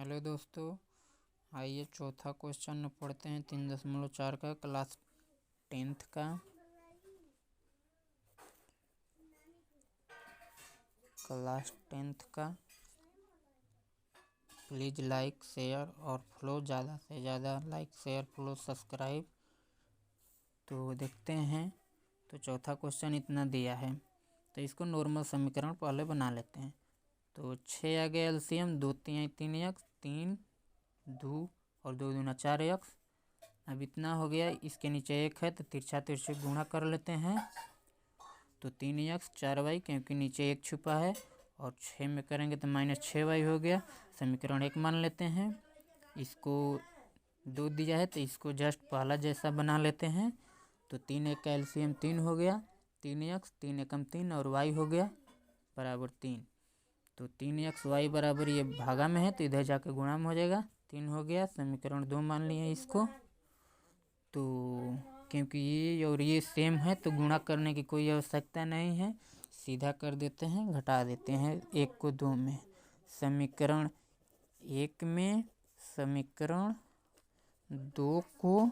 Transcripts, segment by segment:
Hello दोस्तों, आइए चौथा क्वेश्चन पढ़ते हैं 3.4 का क्लास 10th का। प्लीज़ लाइक शेयर और फॉलो, ज़्यादा से ज़्यादा लाइक शेयर फॉलो सब्सक्राइब। तो देखते हैं। तो चौथा क्वेश्चन इतना दिया है, तो इसको नॉर्मल समीकरण पहले बना लेते हैं। तो 6 आ गया एलसीएम, 2 3 एक्स, 3 2 और 2 दूना 4 एक्स। अब इतना हो गया, इसके नीचे 1 है तो तिरछा तिरछे गुणा कर लेते हैं। तो 3 एक्स 4 वाई, क्योंकि नीचे 1 छुपा है, और 6 में करेंगे तो -6 वाई हो गया। समीकरण 1 मान लेते हैं। इसको 2 दिया है तो इसको जस्ट पहला जैसा बना लेते हैं। तो 3 1 का एलसीएम 3 हो गया, 3 एक्स 3 एकम 3 और वाई हो गया बराबर 3। तो 3 एक्स वाई बराबर, ये भागा में है तो इधर जाके गुणा में हो जाएगा, 3 हो गया। समीकरण 2 मान लिए इसको। तो क्योंकि ये और ये सेम है तो गुणा करने की कोई आवश्यकता नहीं है, सीधा कर देते हैं, घटा देते हैं 1 को 2 में। समीकरण 1 में समीकरण 2 को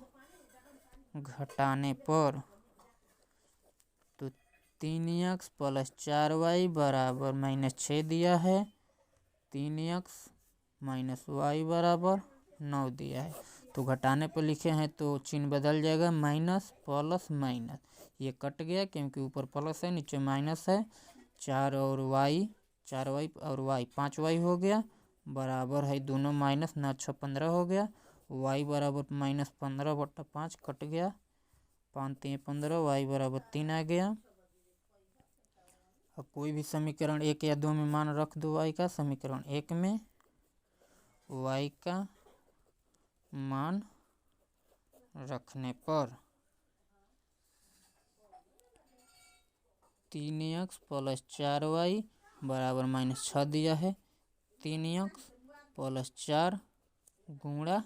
घटाने पर तो 3 एक्स प्लस 4 वाई बराबर -6 दिया है, 3 एक्स माइनस वाई बराबर 9 दिया है। तो घटाने पर लिखे हैं तो चिन्ह बदल जाएगा, माइनस प्लस माइनस, ये कट गया क्योंकि ऊपर प्लस है नीचे माइनस है। 4 वाई और वाई 5 वाई हो गया बराबर है, दोनों माइनस, 9 6 15 हो गया। वाई बराबर -15/5 कट गया, 5 3 15, वाई बराबर 3 आ गया। अब कोई भी समीकरण 1 या 2 में मान रख दो वाई का। समीकरण 1 में वाई का मान रखने पर 3 एक्स प्लस 4 वाई बराबर -6 दिया है, 3 एक्स प्लस 4 गुणा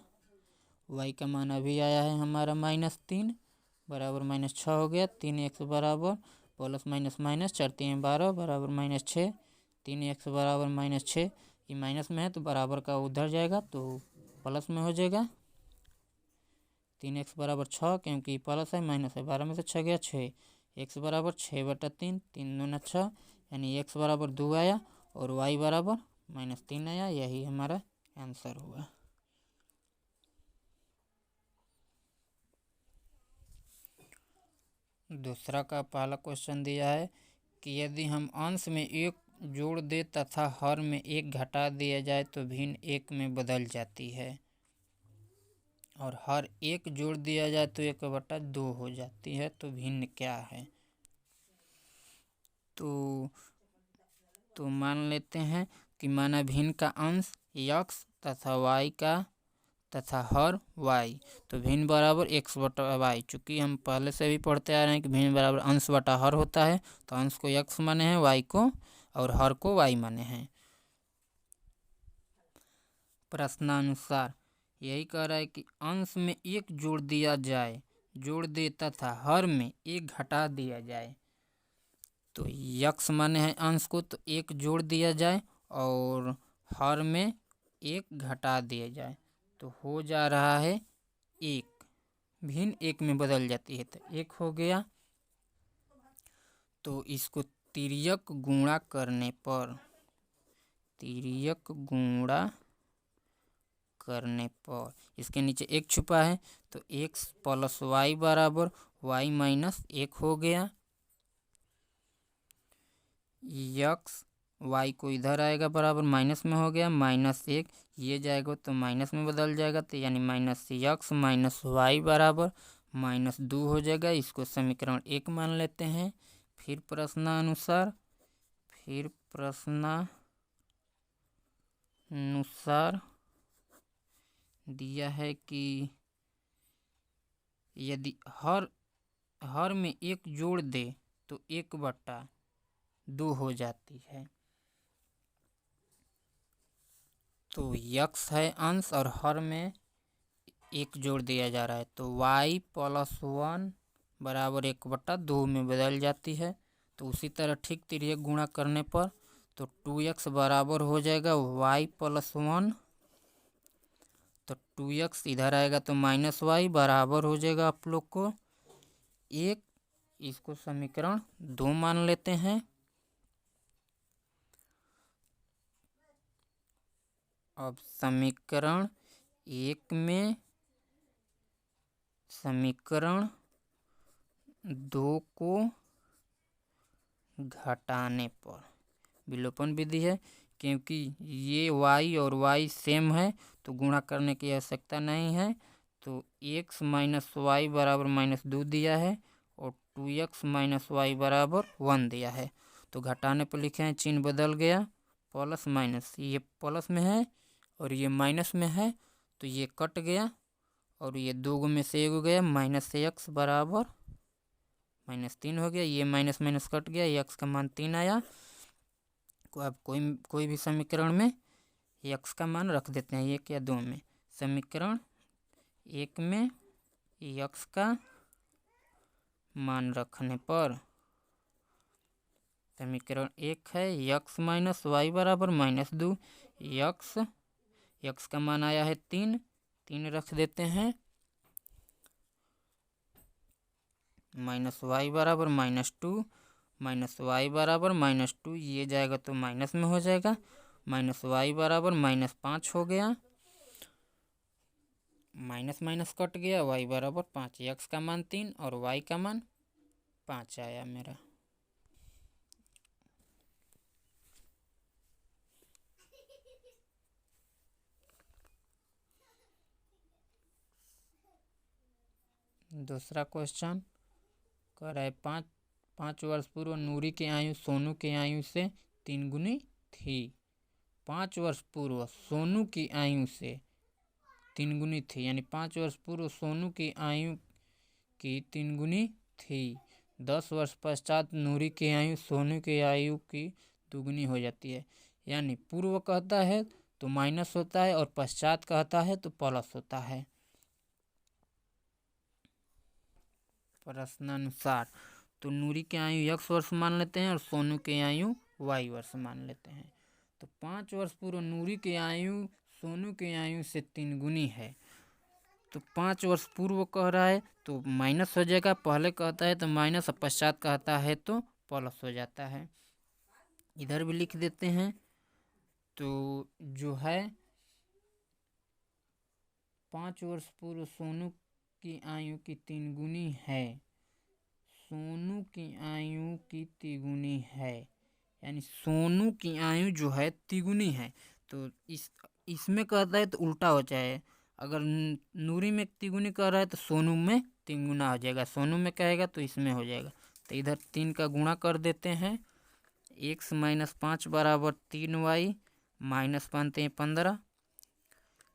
वाई का मान अभी आया है हमारा -3 बराबर -6 हो गया। 3 एक्स बराबर प्लस माइनस माइनस 4 3 12 बराबर -6, 3 एक्स बराबर -6, ये माइनस में है तो बराबर का उधर जाएगा तो प्लस में हो जाएगा। 3 एक्स बराबर 6, क्योंकि प्लस है माइनस है, 12 में से 6 गया 6, एक्स बराबर 6/3, 3 दूना 6, यानी एक्स बराबर 2 आया और वाई बराबर -3 आया। यही हमारा आंसर हुआ। दूसरा का पहला क्वेश्चन दिया है कि यदि हम अंश में 1 जोड़ दे तथा हर में 1 घटा दिया जाए तो भिन्न 1 में बदल जाती है, और हर 1 जोड़ दिया जाए तो 1/2 हो जाती है, तो भिन्न क्या है। तो मान लेते हैं कि माना भिन्न का अंश x तथा y का तथा हर y, तो भिन्न बराबर x/y। चूँकि हम पहले से भी पढ़ते आ रहे हैं कि भिन्न बराबर अंश बटा हर होता है, तो अंश को x माने हैं, y को और हर को y माने हैं। प्रश्नानुसार यही कह रहा है कि अंश में 1 जोड़ दे तथा हर में 1 घटा दिया जाए। तो x माने हैं अंश को, तो 1 जोड़ दिया जाए और हर में 1 घटा दिया जाए, तो हो जा रहा है 1, भिन्न 1 में बदल जाती है, तो 1 हो गया। तो इसको तिर्यक गुणा करने पर इसके नीचे 1 छुपा है, तो x प्लस वाई बराबर y -1 हो गया। x y को इधर आएगा बराबर माइनस में हो गया, -1, ये जाएगा तो माइनस में बदल जाएगा, तो यानी -x -y बराबर -2 हो जाएगा। इसको समीकरण 1 मान लेते हैं। फिर प्रश्नानुसार दिया है कि यदि हर में 1 जोड़ दे तो 1/2 हो जाती है। तो x है अंश और हर में 1 जोड़ दिया जा रहा है, तो y + 1 बराबर 1/2 में बदल जाती है। तो उसी तरह ठीक तिर्यक गुणा करने पर तो 2x बराबर हो जाएगा y + 1 2x इधर आएगा तो -y बराबर हो जाएगा आप लोग को 1। इसको समीकरण 2 मान लेते हैं। अब समीकरण 1 में समीकरण 2 को घटाने पर विलोपन विधि है, क्योंकि ये y और y सेम है तो गुणा करने की आवश्यकता नहीं है। तो x - y बराबर -2 दिया है और 2x - y बराबर 1 दिया है। तो घटाने पर लिखे हैं, चिन्ह बदल गया, प्लस माइनस, ये प्लस में है और ये माइनस में है तो ये कट गया और ये 2 में से 1 गया, -x बराबर -3 हो गया। ये माइनस माइनस कट गया, x का मान 3 आया। अब कोई भी समीकरण में x का मान रख देते हैं, 1 या 2 में। समीकरण 1 में x का मान रखने पर समीकरण 1 है x - y बराबर -2। x का मान आया है 3 रख देते हैं, -y बराबर -2, -y बराबर -2, ये जाएगा तो माइनस में हो जाएगा, -y बराबर -5 हो गया, माइनस माइनस कट गया, y बराबर 5। x का मान 3 और y का मान 5 आया मेरा। दूसरा क्वेश्चन कह रहा है, 5 वर्ष पूर्व नूरी की आयु सोनू की आयु से 3 गुनी थी। 5 वर्ष पूर्व सोनू की आयु से 3 गुनी थी, यानी 5 वर्ष पूर्व सोनू की आयु की 3 गुनी थी। 10 वर्ष पश्चात नूरी की आयु सोनू की आयु की 2 गुनी हो जाती है। यानी पूर्व कहता है तो माइनस होता है और पश्चात कहता है तो प्लस होता है। प्रश्नानुसार तो नूरी की आयु x वर्ष मान लेते हैं और सोनू की आयु y वर्ष मान लेते हैं। तो 5 वर्ष पूर्व नूरी की आयु सोनू की आयु से 3 गुनी है। तो 5 वर्ष पूर्व कह रहा है तो माइनस हो जाएगा, पहले कहता है तो माइनस और पश्चात कहता है तो प्लस हो जाता है। इधर भी लिख देते हैं। तो जो है 5 वर्ष पूर्व सोनू की आयु की 3 गुनी है, सोनू की आयु की तिगुनी है, यानी सोनू की आयु जो है तिगुनी है। तो इसमें कहता है तो उल्टा हो जाए, अगर नूरी में तिगुनी कह रहा है तो सोनू में तिगुना हो जाएगा, सोनू में कहेगा तो इसमें हो जाएगा। तो इधर 3 का गुणा कर देते हैं। x - 5 बराबर 3y, माइनस 15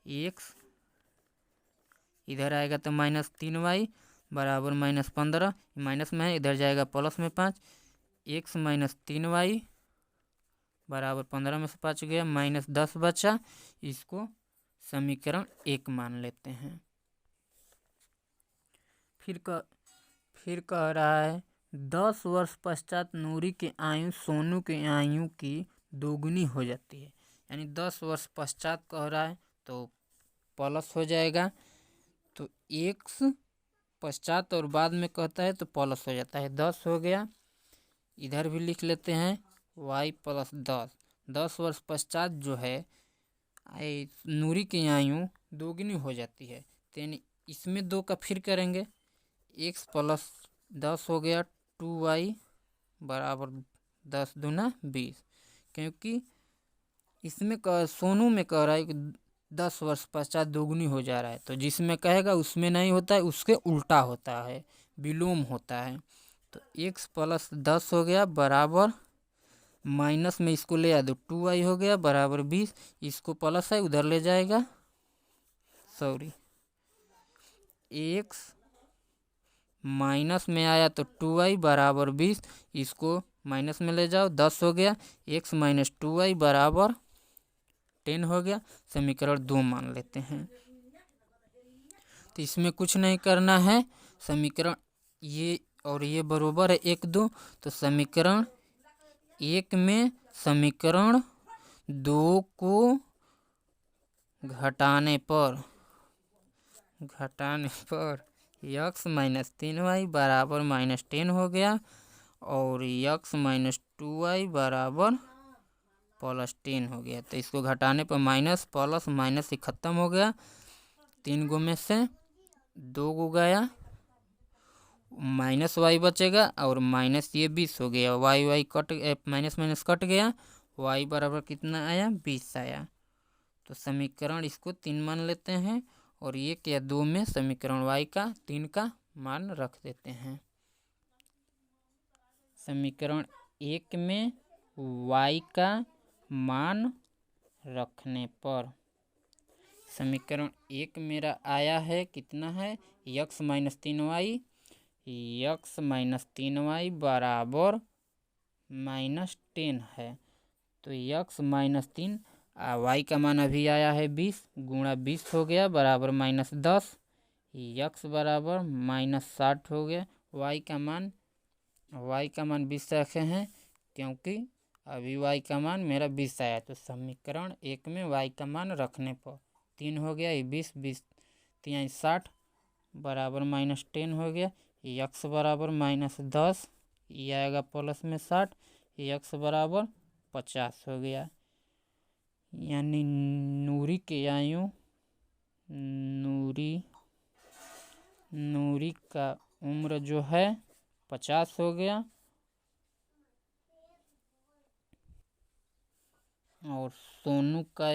x, इधर आएगा तो -3y बराबर -15, माइनस में है, इधर जाएगा प्लस में 5। x - 3y बराबर 15 में से 5 गया, -10 बचा। इसको समीकरण 1 मान लेते हैं। फिर कह रहा है 10 वर्ष पश्चात नूरी की आयु सोनू की आयु की 2 गुनी हो जाती है। यानी 10 वर्ष पश्चात कह रहा है तो प्लस हो जाएगा। तो x पश्चात और बाद में कहता है तो प्लस हो जाता है, 10 हो गया। इधर भी लिख लेते हैं y + 10। 10 वर्ष पश्चात जो है नूरी की आयु 2 गुनी हो जाती है, यानी इसमें 2 का फिर करेंगे, x + 10 हो गया, 2y बराबर 10 दूना 20। क्योंकि इसमें सोनू में कह रहा है कि 10 वर्ष पश्चात 2 गुनी हो जा रहा है, तो जिसमें कहेगा उसमें नहीं होता है, उसके उल्टा होता है, विलोम होता है। तो x + 10 हो गया बराबर, माइनस में इसको ले आ दो, 2y हो गया बराबर 20। इसको प्लस है उधर ले जाएगा, x माइनस में आया तो 2y बराबर 20, इसको माइनस में ले जाओ, 10 हो गया। x - 2y बराबर 10 हो गया। समीकरण 2 मान लेते हैं। तो इसमें कुछ नहीं करना है, समीकरण ये और ये बराबर है 1 2। तो समीकरण 1 में समीकरण 2 को घटाने पर घटाने पर यक्स माइनस 3y बराबर -10 हो गया और यक्स माइनस 2y बराबर +10 हो गया। तो इसको घटाने पर माइनस प्लस माइनस ही खत्म हो गया। 3 गो में से 2 गो गया, माइनस वाई बचेगा और माइनस ये 20 हो गया। Y cut minus minus cut गया, वाई बराबर कितना आया 20 आया। तो समीकरण इसको 3 मान लेते हैं और 1 या 2 में समीकरण वाई का 3 का मान रख देते हैं। समीकरण 1 में वाई का मान रखने पर समीकरण 1 मेरा आया है कितना है, x minus 3y, x minus 3y बराबर -10 है। तो यक्स माइनस 3 वाई का मान अभी आया है 20 गुणा 20 हो गया बराबर -10, यक्स बराबर -60 हो गया। वाई का मान 20 रखे हैं क्योंकि अभी वाई का मान मेरा 20 आया। तो समीकरण 1 में वाई का मान रखने पर 3 हो गया, 20 20 3 60 बराबर -10 हो गया। यक्स बराबर -10, ये आएगा प्लस में 60, यक्स बराबर 50 हो गया। यानी नूरी के आयु नूरी का उम्र जो है 50 हो गया और सोनू का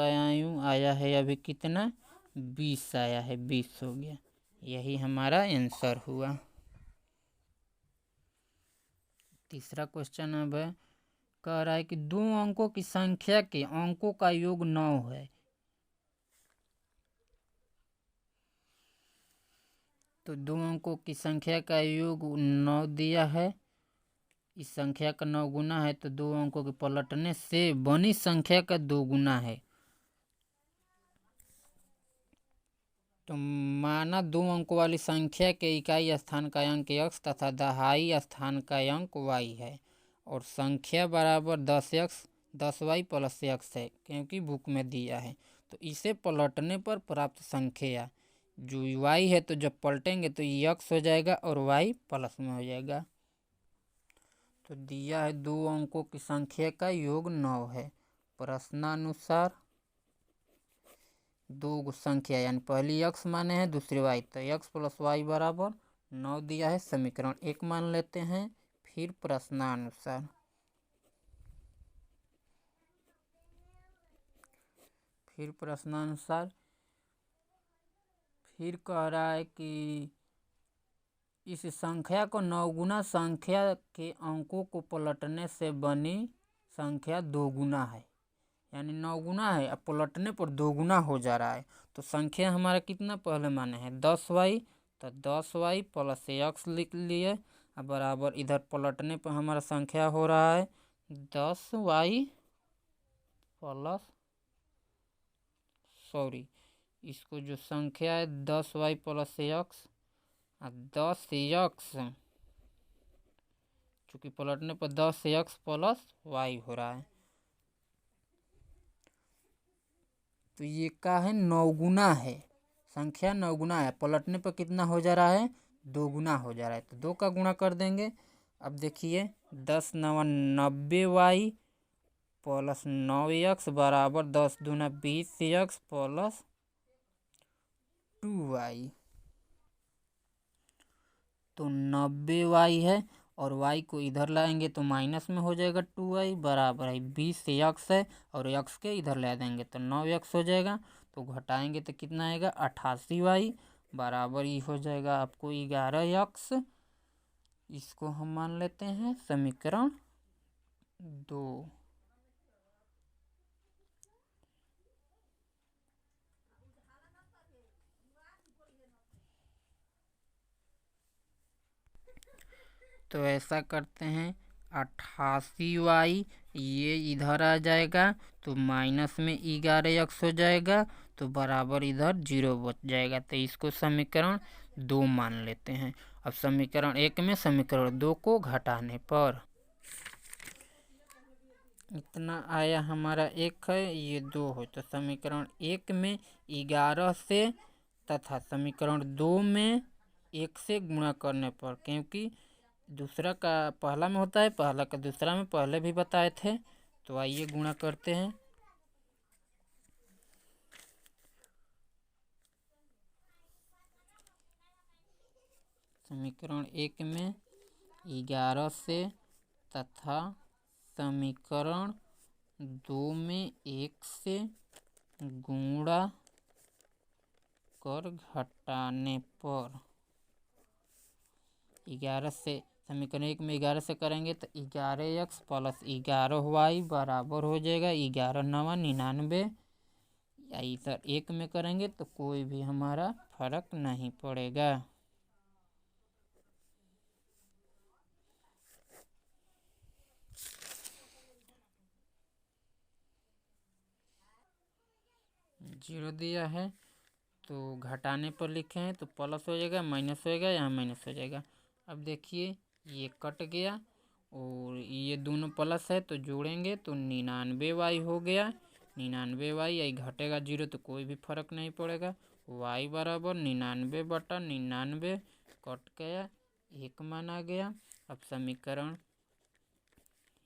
आयु आया है अभी कितना 20 आया है, 20 हो गया। यही हमारा आंसर हुआ। तीसरा क्वेश्चन अब है, कह रहा है कि 2 अंकों की संख्या के अंकों का योग 9 है। तो 2 अंकों की संख्या का योग 9 दिया है। इस संख्या का 9 गुना है तो 2 अंकों के पलटने से बनी संख्या का 2 गुना है। तो माना 2 अंकों वाली संख्या के इकाई स्थान का अंक x तथा दहाई स्थान का अंक y है और संख्या बराबर 10x 10y प्लस x है क्योंकि बुक में दिया है। तो इसे पलटने पर प्राप्त संख्या जो y है, तो जब पलटेंगे तो x हो जाएगा और y प्लस में हो जाएगा। तो दिया है 2 अंकों की संख्या का योग 9 है। प्रश्नानुसार 2 संख्या यानी पहली x माने हैं दूसरी y, तो x प्लस वाई बराबर 9 दिया है। समीकरण 1 मान लेते हैं। फिर प्रश्नानुसार फिर कह रहा है कि इस संख्या को 9 गुना संख्या के अंकों को पलटने से बनी संख्या 2 गुना है। यानी 9 गुना है, अब पलटने पर 2 गुना हो जा रहा है। तो संख्या हमारा कितना पहले माने हैं 10y, तो 10y प्लस x लिख लिए बराबर इधर पलटने पर हमारा संख्या हो रहा है 10y प्लस इसको जो संख्या है 10y प्लस x 10x, चूँकि पलटने पर 10x प्लस y हो रहा है। तो ये का है 9 गुना है, संख्या 9 गुना है, पलटने पर कितना हो जा रहा है 2 गुना हो जा रहा है। तो 2 का गुणा कर देंगे। अब देखिए 10 9 90y प्लस 9x बराबर 10 दूना 20x प्लस 2y। तो 90y है और y को इधर लाएंगे तो माइनस में हो जाएगा 2y बराबर है 20x है और x के इधर ला देंगे तो 9x हो जाएगा। तो घटाएंगे तो कितना आएगा 88y बराबर ही हो जाएगा आपको 11x। इसको हम मान लेते हैं समीकरण 2। तो ऐसा करते हैं 88y ये इधर आ जाएगा तो माइनस में 11x हो जाएगा तो बराबर इधर 0 बच जाएगा। तो इसको समीकरण 2 मान लेते हैं। अब समीकरण 1 में समीकरण 2 को घटाने पर इतना आया हमारा 1 है, ये 2 है, तो समीकरण 1 में 11 से तथा समीकरण 2 में 1 से गुणा करने पर, क्योंकि दूसरा का पहला में होता है, पहला का दूसरा में, पहले भी बताए थे। तो आइए गुणा करते हैं। समीकरण 1 में 11 से तथा समीकरण 2 में 1 से गुणा कर घटाने पर 11 से, समीकरण 1 में 11 से करेंगे तो 11x प्लस 11y बराबर हो जाएगा 11 9 99। या इधर 1 में करेंगे तो कोई भी हमारा फर्क नहीं पड़ेगा। जीरो दिया है तो घटाने पर लिखे हैं तो प्लस हो जाएगा, माइनस हो जाएगा, यहाँ माइनस हो जाएगा। अब देखिए ये कट गया और ये दोनों प्लस है तो जोड़ेंगे तो 99y हो गया। 99y, यही घटेगा 0 तो कोई भी फर्क नहीं पड़ेगा। y बराबर 99/99 कट गया, 1 मान आ गया। अब समीकरण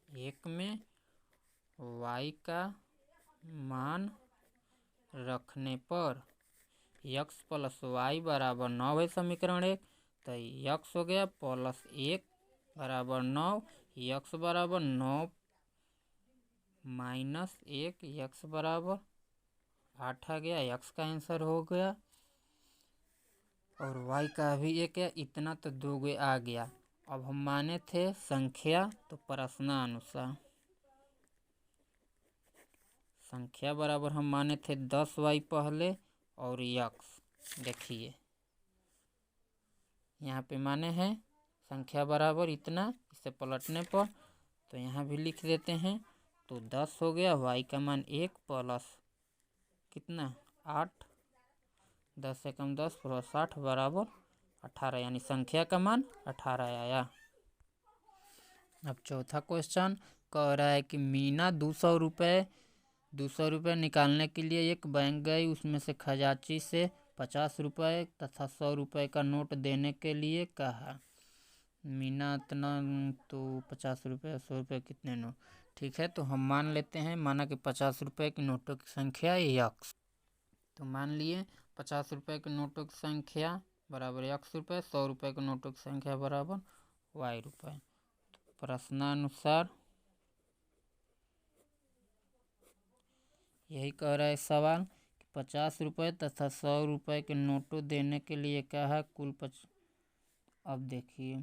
1 में y का मान रखने पर x प्लस वाई बराबर 9 है समीकरण 1, तो x हो गया प्लस 1 बराबर 9, x बराबर 9 माइनस 1, x बराबर 8 आ गया, x का आंसर हो गया। और y का भी 1 है, इतना तो 2 आ गया। अब हम माने थे संख्या, तो प्रश्नानुसार संख्या बराबर हम माने थे 10y पहले और x। देखिए यहाँ पे माने हैं संख्या बराबर इतना, इसे पलटने पर तो यहाँ भी लिख देते हैं तो 10 हो गया। y का मान 1 प्लस कितना 8, 10 से कम 10 प्लस 8 बराबर 18, यानी संख्या का मान 18 आया। अब चौथा क्वेश्चन कह रहा है कि मीना 200 रुपये निकालने के लिए एक बैंक गई, उसमें से खजांची से 50 रुपये तथा 100 रुपये का नोट देने के लिए कहा। मीना इतना तो 50 रुपये 100 रुपये कितने नोट, ठीक है। तो हम मान लेते हैं, माना कि 50 रुपये की नोटों की संख्या x, तो मान लिए 50 रुपये के नोटों की संख्या बराबर x रुपये, 100 रुपये के नोटों की संख्या बराबर y रुपये। तो प्रश्नानुसार यही कह रहा है सवाल कि 50 रुपये तथा 100 रुपये के नोटों देने के लिए कहा कुल अब देखिए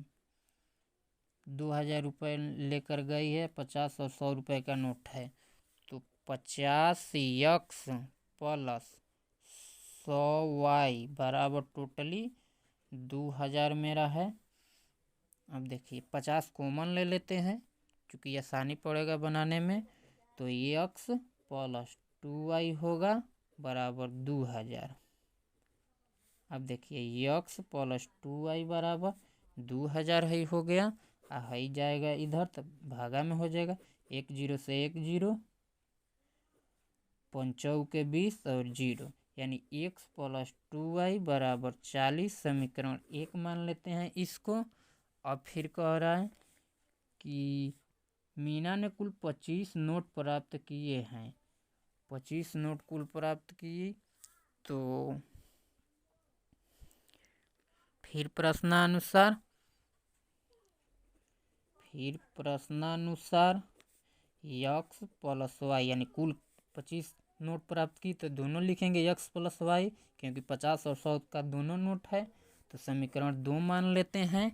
2000 रुपये लेकर गई है, 50 और 100 रुपये का नोट है, तो 50x प्लस 100y बराबर टोटली 2000 मेरा है। अब देखिए 50 कॉमन ले लेते हैं क्योंकि आसानी पड़ेगा बनाने में, तो ये x प्लस 2y होगा बराबर 2000। अब देखिए x प्लस 2y बराबर 2000 ही हो गया, ही जाएगा इधर तब भागा में हो जाएगा, 1 0 से 1 0, 5 के 20 और 0, यानी x प्लस 2y बराबर 40। समीकरण 1 मान लेते हैं इसको। अब फिर कह रहा है कि मीना ने कुल 25 नोट प्राप्त किए हैं, 25 नोट कुल प्राप्त किए। तो फिर प्रश्नानुसार x प्लस वाई, यानी कुल 25 नोट प्राप्त की तो दोनों लिखेंगे x प्लस वाई, क्योंकि 50 और 100 का दोनों नोट है। तो समीकरण 2 मान लेते हैं।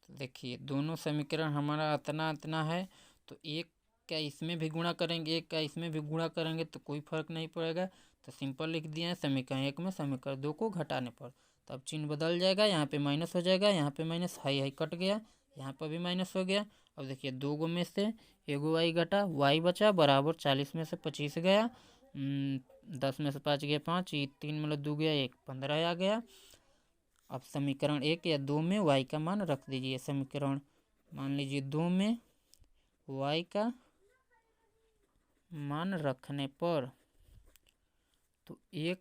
तो देखिए दोनों समीकरण हमारा इतना है, तो एक क्या इसमें भी गुणा करेंगे, एक क्या इसमें भी गुणा करेंगे तो कोई फर्क नहीं पड़ेगा, तो सिंपल लिख दिए हैं समीकरण 1 में समीकरण 2 को घटाने पर। तो अब चिन्ह बदल जाएगा, यहाँ पे माइनस हो जाएगा, यहाँ पे माइनस, हाई कट गया, यहाँ पर भी माइनस हो गया। अब देखिए 2 में से एगो y घटा, y बचा बराबर 40 में से 25 गया, 10 में से 5 गया 5, 3 मतलब 2 गया 1, 15 आ गया। अब समीकरण 1 या 2 में y का मान रख दीजिए। समीकरण मान लीजिए 2 में y का मान रखने पर तो x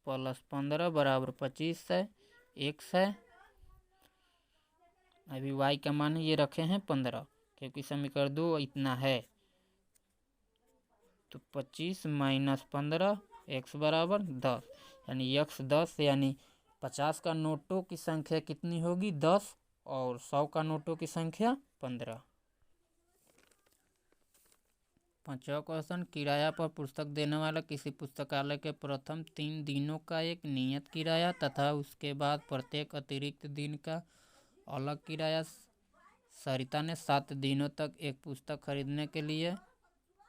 + 15 बराबर 25 है, x है। अभी y का मान ये रखे हैं 15, क्योंकि समीकरण 2 इतना है। तो 25 - 15 x बराबर 10, यानी x 10, यानी 50 का नोटों की संख्या कितनी होगी? 10, और 100 का नोटों की संख्या 15। 5वां क्वेश्चन, किराया पर पुस्तक देने वाला किसी पुस्तकालय के प्रथम 3 दिनों का एक नियत किराया तथा उसके बाद प्रत्येक अतिरिक्त दिन का अलग किराया। सरिता ने 7 दिनों तक एक पुस्तक खरीदने के लिए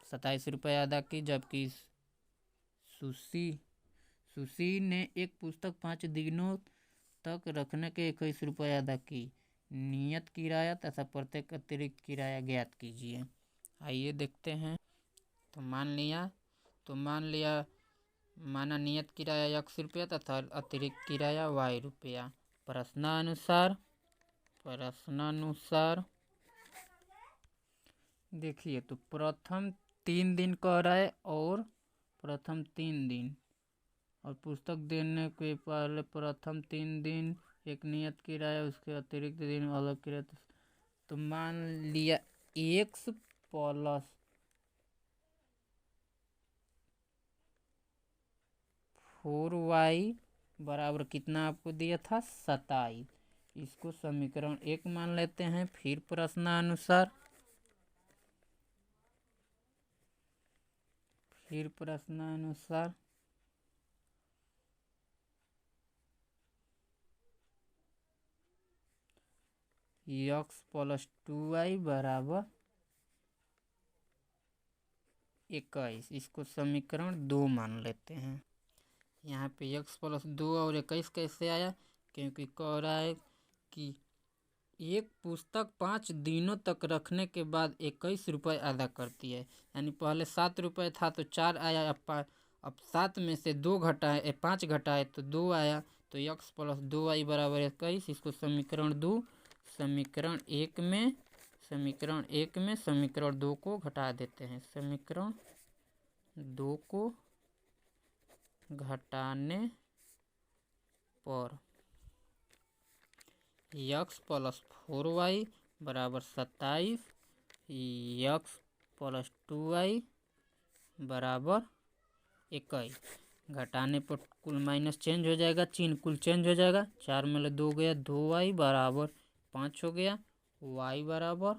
27 रुपये अदा की, जबकि सुशी ने एक पुस्तक 5 दिनों तक रखने के 21 रुपये अदा की। नियत किराया तथा प्रत्येक अतिरिक्त किराया ज्ञात कीजिए। आइए देखते हैं। तो मान लिया माना नियत किराया x रुपया तथा अतिरिक्त किराया y रुपया। प्रश्नानुसार देखिए, तो प्रथम 3 दिन कह रहा है, और प्रथम 3 दिन, और पुस्तक देने के पहले प्रथम 3 दिन एक नियत किराया, उसके अतिरिक्त दिन अलग किराया। तो मान लिया x + 4y बराबर कितना आपको दिया था? 27। इसको समीकरण 1 मान लेते हैं। फिर प्रश्नानुसार x + 2y बराबर 21, इसको समीकरण 2 मान लेते हैं। यहाँ पे x + 2 और 21 कैसे आया? क्योंकि कह रहा है कि एक पुस्तक 5 दिनों तक रखने के बाद 21 रुपये अदा करती है, यानी पहले 7 रुपये था तो 4 आया, अब 7 में से 2 घटाए 5 घटाए तो 2 आया। तो x + 2y बराबर 21, इसको समीकरण 2, समीकरण 1 में समीकरण 2 को घटा देते हैं। समीकरण 2 को घटाने पर x + 4y बराबर 27, x + 2y बराबर 21। घटाने पर कुल माइनस चेंज हो जाएगा, चिन्ह कुल चेंज हो जाएगा। 4 में 2 गया, 2y बराबर 5 हो गया। y बराबर